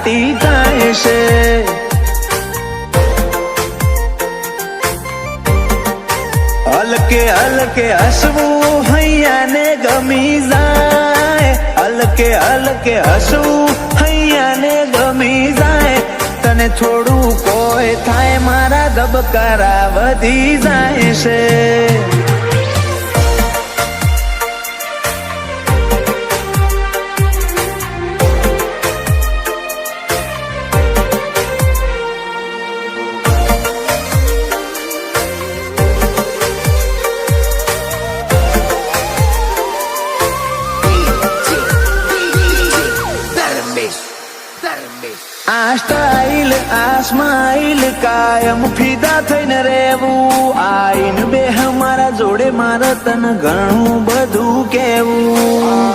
દાટી જાય છે. હલકે હલકે હસવું હૈયાને ગમી જાય, હલકે હલકે હસવું હૈયાને ગમી જાય. તને થોડું કોઈ થાય મારા ધબકારા વધી જાય છે. આ સ્ટાઇલ આ સ્માઇલ કાયમ ફિદા થઈને રહેવું. આઈન બે મારા જોડે મારે તને ઘણું બધું કેવું.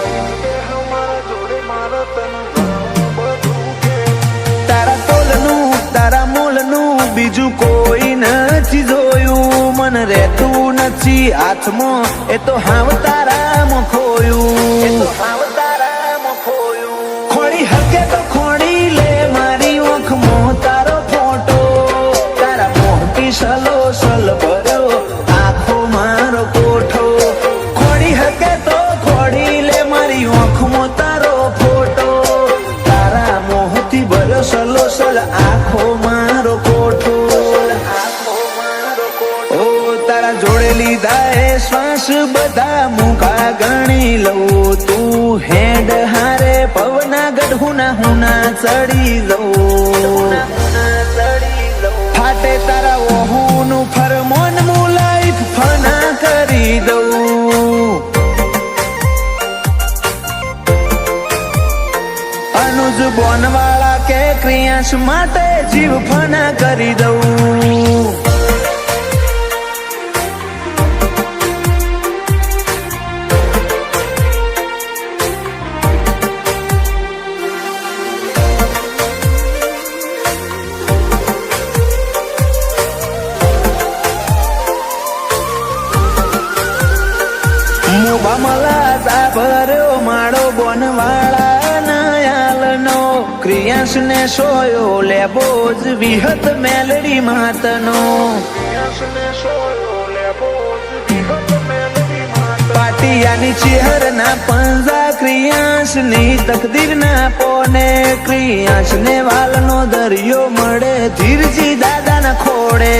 તારા તોલનું તારા મોલનું બીજું કોઈ નથી જોયું. મને રહેતું નથી હાથમાં એ તો હાવ તારામાં ખોયું. ખોડી હકે તો ખોડી લે મારી ઓંખમાં તારો ફોટો. તારા મોટી સલો સલ ભર્યો આખો મારો કોઠો. ખોડી હકે તો ખોડી લે મારી ઓંખમાં તારો ફોટો. તારા મોહથી ભર્યો સલો સલ આખો મારો કોઠો. ઓ તારા જોડે લીધા એ શ્વાસ બધા મુખા ગણી લઉં. તું હેડ હારે પવના ગઢુના હુના ચડી લઉં. ફાટે તારા ઓહુનું ફરમોન હું લાઈફ ફના કરી દઉં. અનુજ બોનવાળા કે ક્રિયાંશ માટે જીવ ફના કરી દઉં. બામલા ભર્યો માળો બોનવાળા નાયાલનો. ક્રિયાંશ ને સોયો લેબો જ વિહત મેલડી માતનો. પાટિયાની ચેહર ના પંજા ક્રિયાંશ ની તકદીર ના પોને. ક્રિયાંશ ને વાલનો દરિયો મળે ધીરજી દાદા ના ખોડે.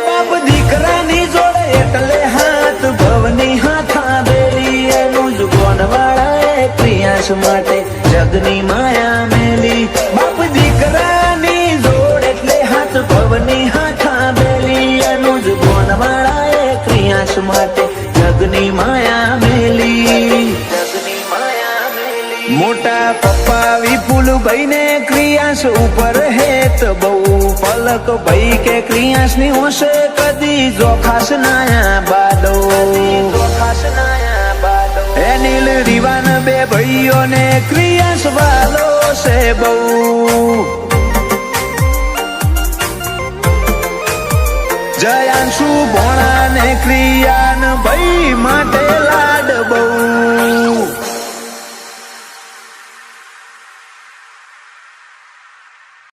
બાપ દીકરાની જોડે એટલે હાથ ભવની હાથા બેલી. એનું જ બોનવાળા ક્રિયાંશ માટે જગની માયા મેલી. બાપ દીકરાની જોડ એટલે હાથ ભવની હાથા બેલી. એનું જ બોનવાળા ક્રિયાંશ માટે જગની માયા મેલી. મોટા પપ્પા વિપુલ ભાઈ ને ક્રિયાંશ ઉપર હેત બહુ. પલક ભાઈ કે ક્રિયાંશ ની હોશે કદી જોખાશ નાયા બાડો. એનિલ રીવાન બે ભાઈઓ ને ક્રિયાંશ વાલો છે બહુ. જયાંશુ ભોણા ને ક્રિયાન ભાઈ માટે લા